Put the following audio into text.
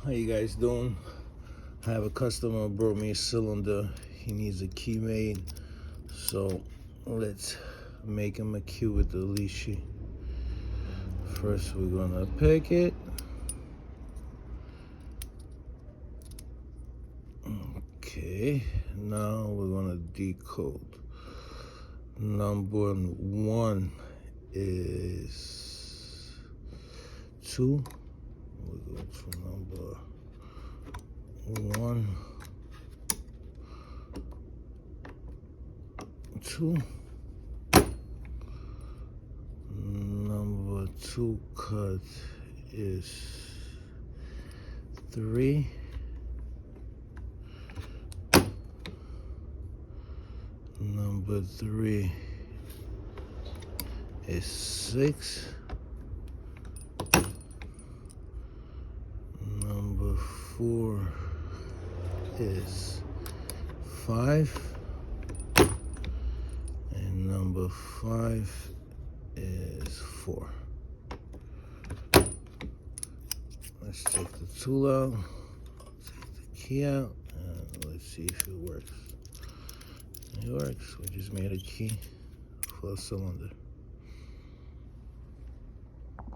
How you guys doing? I have a customer brought me a cylinder. He needs a key made, so let's make him a key with the Lishi. First we're gonna pick it. Okay, now we're gonna decode. Number 1 is 2. We'll go to number 1, 2. Number 2 cut is 3. Number 3 is 6. Number 4 is 5. And number 5 is 4. Let's take the tool out, take the key out, and let's see if it works. It works. We just made a key for a cylinder.